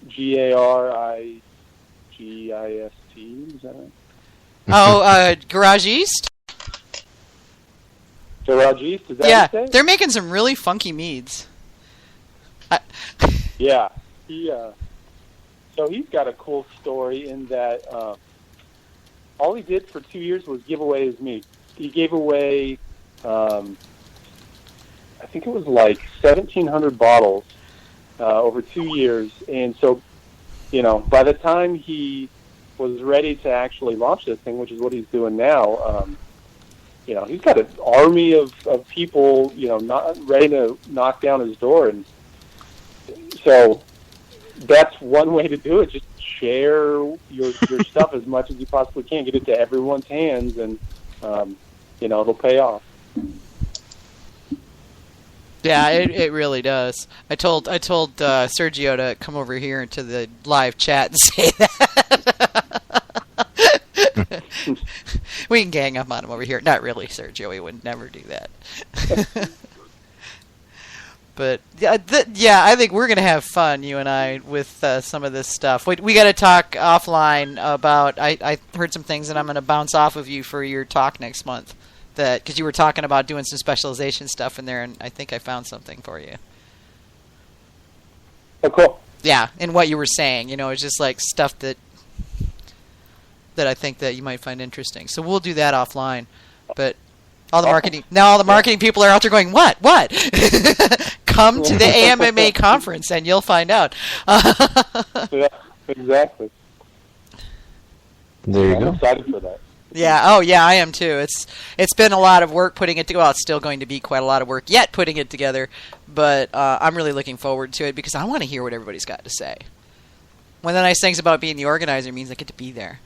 Garigist. Is that right? Oh, Garage East? Garage East, is that Yeah, what you say? they're making some really funky meads. Yeah. So he's got a cool story in that all he did for 2 years was give away his mead. He gave away, I think it was like 1,700 bottles over 2 years. And so, by the time he was ready to actually launch this thing, which is what he's doing now, he's got an army of people, not ready to knock down his door. And so that's one way to do it. Just share your stuff as much as you possibly can. Get it to everyone's hands, and it'll pay off. Yeah, it really does. I told Sergio to come over here into the live chat and say that. We can gang up on him over here. Not really, Sergio. We would never do that. But yeah, I think we're gonna have fun, you and I, with some of this stuff. We got to talk offline about. I heard some things, and I'm gonna bounce off of you for your talk next month. Because you were talking about doing some specialization stuff in there, and I think I found something for you. Oh, cool. Yeah, and what you were saying, it's just like stuff that I think that you might find interesting. So we'll do that offline. But all the marketing people are out there going, what? Come to the AMMA conference and you'll find out. Yeah, exactly. There you go. I'm excited for that. Yeah. Oh, yeah. I am too. It's been a lot of work putting it together. Well, it's still going to be quite a lot of work yet putting it together. But I'm really looking forward to it because I want to hear what everybody's got to say. One of the nice things about being the organizer means I get to be there.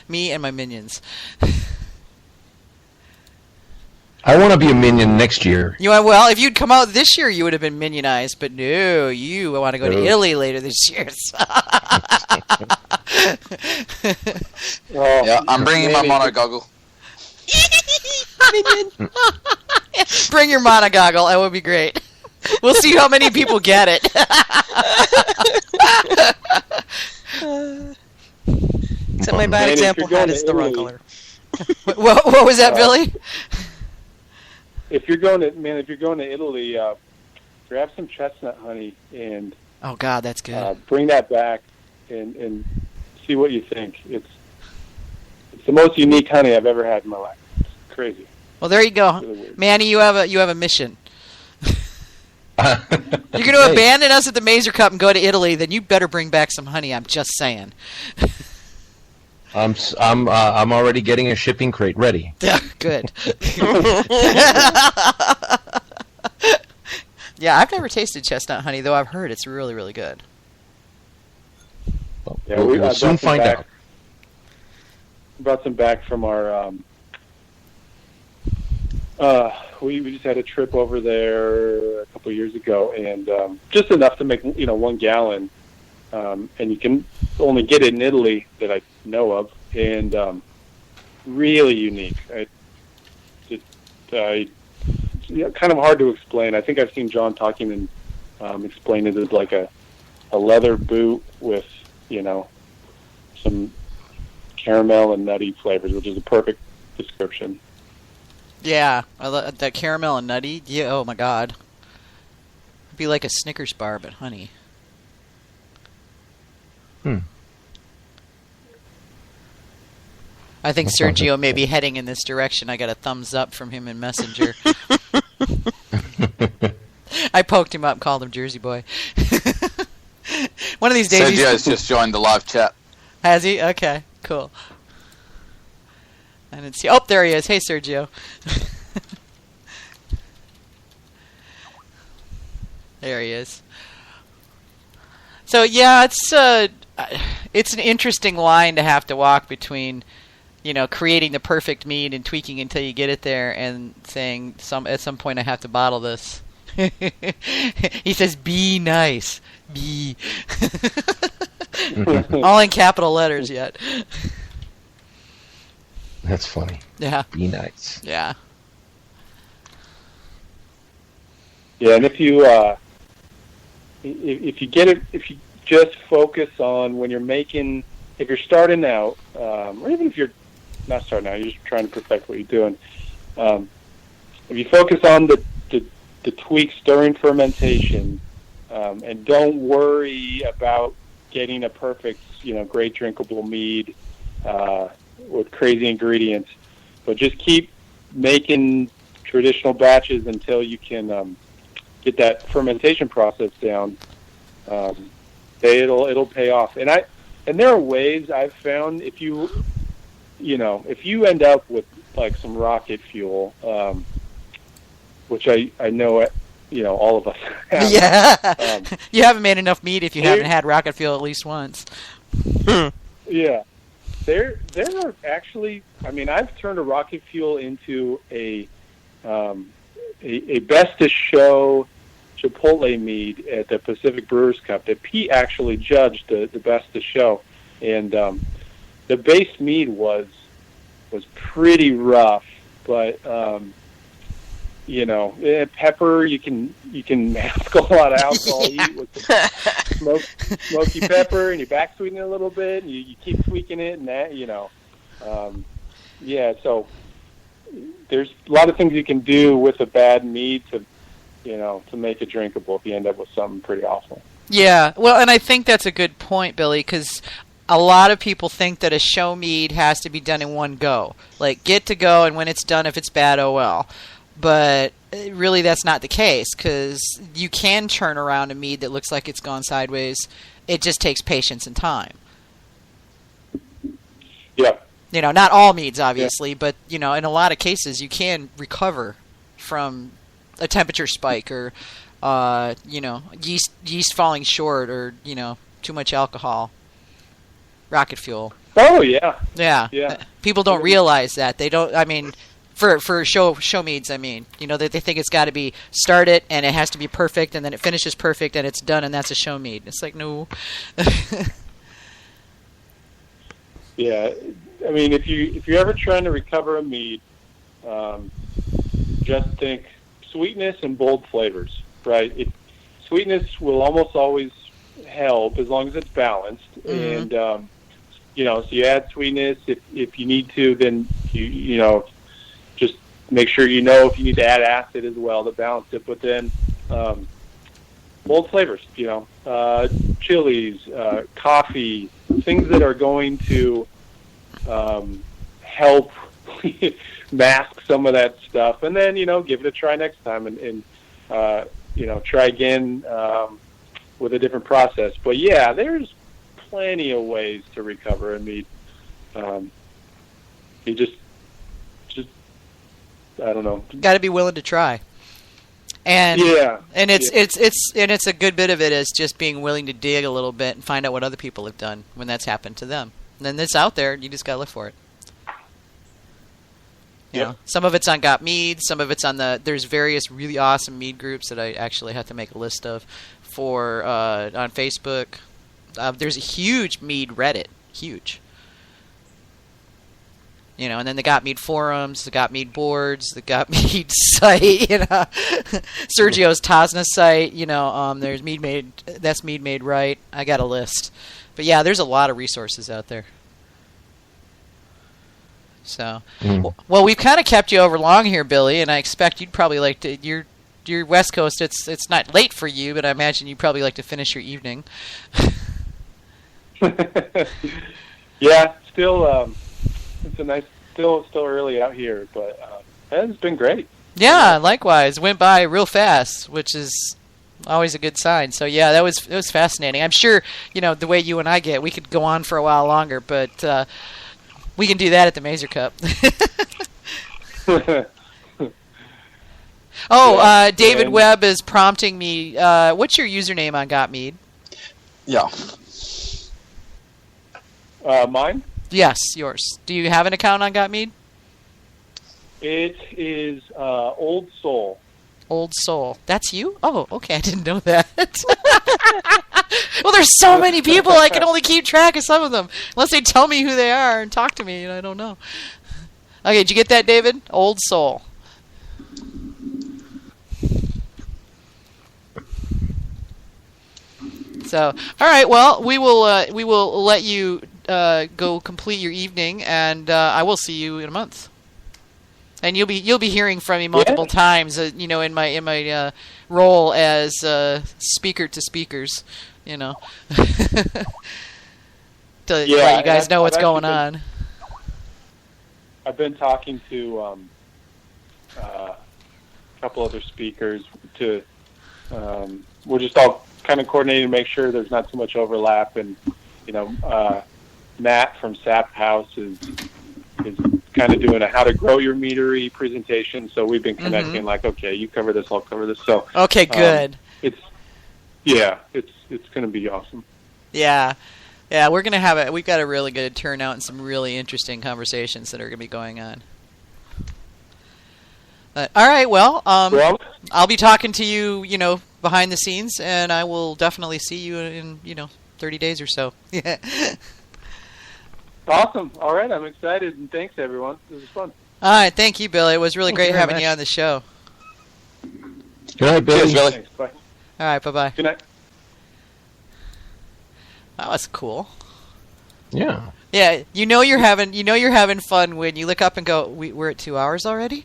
Me and my minions. I want to be a minion next year. Well, if you'd come out this year, you would have been minionized. But no, you want to go to Italy later this year. Yeah, I'm bringing my monogoggle. Minion. Bring your monogoggle. That would be great. We'll see how many people get it. Except my bad example hat is the wrong color. What was that, Billy? If you're going to Italy, grab some chestnut honey and oh god, that's good. Bring that back and see what you think. It's the most unique honey I've ever had in my life. It's crazy. Well, there you go, really Manny. You have a mission. You're going to abandon us at the Mazer Cup and go to Italy, then you better bring back some honey. I'm just saying. I'm already getting a shipping crate ready. Yeah, good. Yeah, I've never tasted chestnut honey, though I've heard it's really, really good. Well, yeah, we'll soon find out. Brought some back from our. We just had a trip over there a couple of years ago, and just enough to make 1 gallon, and you can only get it in Italy that I know of, and really unique. Kind of hard to explain. I think I've seen John talking and explain it as like a leather boot with some caramel and nutty flavors, which is a perfect description. Yeah, I love that caramel and nutty. Yeah, oh my god. It'd be like a Snickers bar, but honey. I think Sergio may be heading in this direction. I got a thumbs up from him in Messenger. I poked him up, called him Jersey Boy. One of these days. Sergio's just joined the live chat. Has he? Okay, cool. I didn't see. Oh, there he is. Hey, Sergio. There he is. So yeah, it's an interesting line to have to walk between, creating the perfect mead and tweaking until you get it there, and saying at some point I have to bottle this. He says, "Be nice, be." All in capital letters yet. That's funny. Yeah. Be nice. Yeah. Yeah, and if you if you get it, if you just focus on when you're making, if you're starting out, or even if you're not starting out, you're just trying to perfect what you're doing. If you focus on the tweaks during fermentation, and don't worry about getting a perfect, great drinkable mead with crazy ingredients, but just keep making traditional batches until you can get that fermentation process down. It'll pay off. And there are ways I've found if you end up with like some rocket fuel, which I know all of us have. Yeah. You haven't made enough meat if you haven't had rocket fuel at least once. Yeah. There are actually, I've turned a rocket fuel into a best to show Chipotle mead at the Pacific Brewers Cup that Pete actually judged the best to show, and the base mead was pretty rough, but pepper you can mask a lot of alcohol. Eat with smoky pepper, and you back sweeten it a little bit, and you keep tweaking it, and that So there's a lot of things you can do with a bad mead to make it drinkable if you end up with something pretty awful. Yeah, well, and I think that's a good point, Billy, because a lot of people think that a show mead has to be done in one go. Like, get to go, and when it's done, if it's bad, oh well. But really that's not the case, because you can turn around a mead that looks like it's gone sideways. It just takes patience and time. Yeah. Not all meads, obviously, but, in a lot of cases you can recover from a temperature spike or, yeast falling short or, too much alcohol. Rocket fuel. Oh, yeah. Yeah. People don't realize that. They don't, for show meads, they think it's got to be started and it has to be perfect and then it finishes perfect and it's done and that's a show mead. It's like, no. Yeah. If you're ever trying to recover a mead, just think sweetness and bold flavors, right? Sweetness will almost always help as long as it's balanced. Mm-hmm. And, so you add sweetness if you need to, then just make sure if you need to add acid as well to balance it. But then bold flavors, chilies, coffee, things that are going to help mask some of that stuff, and then give it a try next time, and try again with a different process. But yeah, there's plenty of ways to recover a mead. You just I don't know. Got to be willing to try. And it's a good bit of it is just being willing to dig a little bit and find out what other people have done when that's happened to them. And then it's out there. You just got to look for it. Some of it's on Got Mead. Some of it's on there's various really awesome mead groups that I actually have to make a list of for on Facebook. There's a huge mead Reddit. Huge. And then the Got Mead forums, the Got Mead boards, the Got Mead site, Sergio's Tasna site, there's that's Mead Made Right. I got a list. But yeah, there's a lot of resources out there. So, well, we've kind of kept you over long here, Billy, and I expect you'd probably like to, you're West Coast, it's not late for you, but I imagine you'd probably like to finish your evening. Yeah, still, it's a nice, still early out here, but it's been great. Yeah, likewise. Went by real fast, which is always a good sign. So yeah, it was fascinating. I'm sure the way you and I get, we could go on for a while longer, but we can do that at the Mazer Cup. David Webb is prompting me. What's your username on Got Mead? Yeah. Mine? Yes, yours. Do you have an account on Got Mead? It is Old Soul. Old Soul. That's you? Oh, okay. I didn't know that. Well, there's so many people. I can only keep track of some of them. Unless they tell me who they are and talk to me, and I don't know. Okay, did you get that, David? Old Soul. So, all right. Well, we will let you go complete your evening, and I will see you in a month. And you'll be hearing from me multiple times, in my role as speaker to speakers, to let you guys know what's going on. I've been talking to a couple other speakers. We're just all kind of coordinating to make sure there's not too much overlap, and Matt from Sap House is kind of doing a how to grow your meadery presentation. So we've been connecting, okay, you cover this, I'll cover this. So okay, good. It's going to be awesome. Yeah, we're going to we've got a really good turnout and some really interesting conversations that are going to be going on. All right, well, I'll be talking to you, behind the scenes, and I will definitely see you in, 30 days or so. Yeah. Awesome. All right, I'm excited, and thanks, everyone. This was fun. All right, thank you, Billy. It was really great having you on the show. Good night, Billy. Cheers, Billy. Thanks. Bye. All right, bye-bye. Good night. That was cool. Yeah. Yeah, you're having fun when you look up and go, we're at 2 hours already?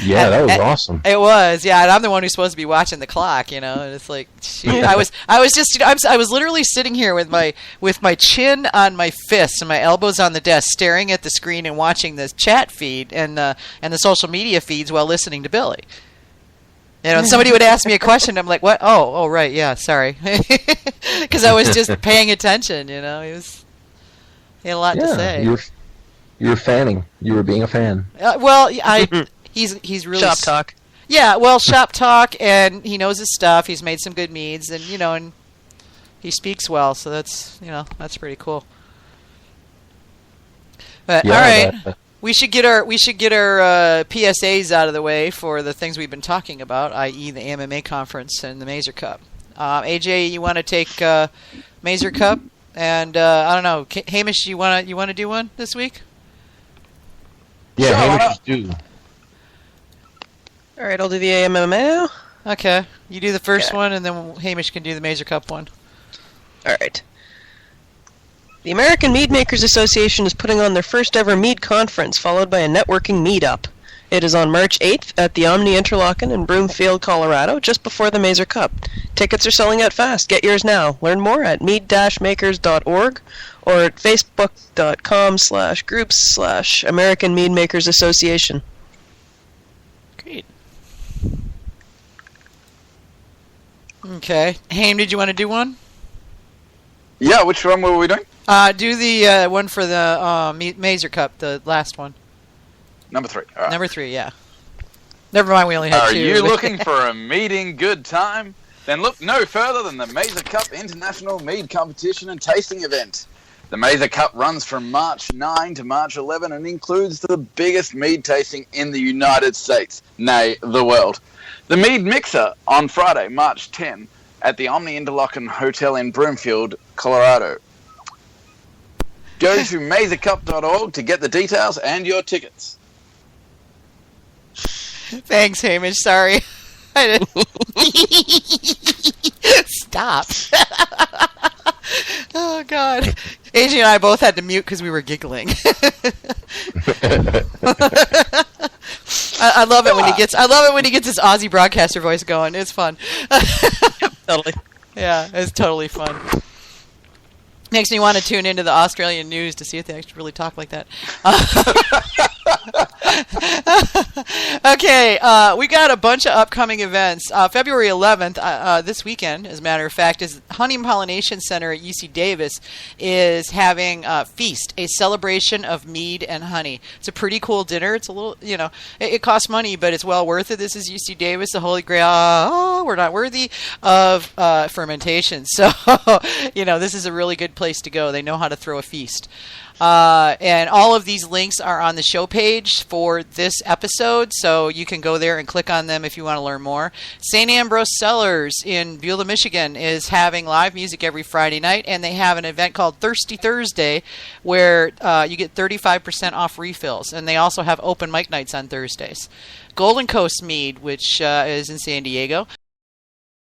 Yeah, that was awesome. It was, yeah. And I'm the one who's supposed to be watching the clock, and it's like, shoot. I was literally sitting here with my chin on my fists and my elbows on the desk, staring at the screen and watching the chat feed and the social media feeds while listening to Billy. And somebody would ask me a question, I'm like, what? Oh, right, yeah, sorry, because I was just paying attention. He had a lot to say. You were fanning. You were being a fan. He's really shop talk. Yeah, well, shop talk, and he knows his stuff. He's made some good meads, and and he speaks well, so that's pretty cool. But all right, we should get our PSAs out of the way for the things we've been talking about, i.e., the MMA conference and the Mazer Cup. AJ, you want to take Mazer Cup, and I don't know, Hamish, you want to do one this week? Yeah, Sure, Hamish do. All right, I'll do the AMMA now. Okay, you do the first one, and then Hamish can do the Mazer Cup one. All right. The American Mead Makers Association is putting on their first ever mead conference, followed by a networking meetup. It is on March 8th at the Omni Interlochen in Broomfield, Colorado, just before the Mazer Cup. Tickets are selling out fast. Get yours now. Learn more at mead-makers.org or at facebook.com/groups/American Mead Makers Association. Great. Okay. Haim, did you want to do one? Yeah, which one were we doing? Do the one for the Mazer Cup, the last one. Number 3. All right. Number 3, yeah. Never mind, we only had 2. Are you looking for a meeting good time? Then look no further than the Mazer Cup International Mead Competition and Tasting Event. The Mazer Cup runs from March 9 to March 11 and includes the biggest mead tasting in the United States, nay, the world. The Mead Mixer on Friday, March 10, at the Omni Interlochen Hotel in Broomfield, Colorado. Go to mazercup.org to get the details and your tickets. Thanks, Hamish. Sorry. I didn't... Stop. Oh, God. AJ and I both had to mute because we were giggling. I love it when he gets his Aussie broadcaster voice going. It's fun. Totally. Yeah, it's totally fun. Makes me want to tune into the Australian news to see if they actually really talk like that. Okay, we got a bunch of upcoming events. February 11th, this weekend, as a matter of fact, is Honey and Pollination Center at UC Davis is having a feast, a celebration of mead and honey. It's a pretty cool dinner. It's a little, it costs money, but it's well worth it. This is UC Davis, the Holy Grail. Oh, we're not worthy of fermentation. So, this is a really good place to go. They know how to throw a feast. And all of these links are on the show page for this episode, so you can go there and click on them if you want to learn more. St. Ambrose Cellars in Beulah, Michigan is having live music every Friday night, and they have an event called Thirsty Thursday where you get 35% off refills, and they also have open mic nights on Thursdays. Golden Coast Mead, which is in San Diego,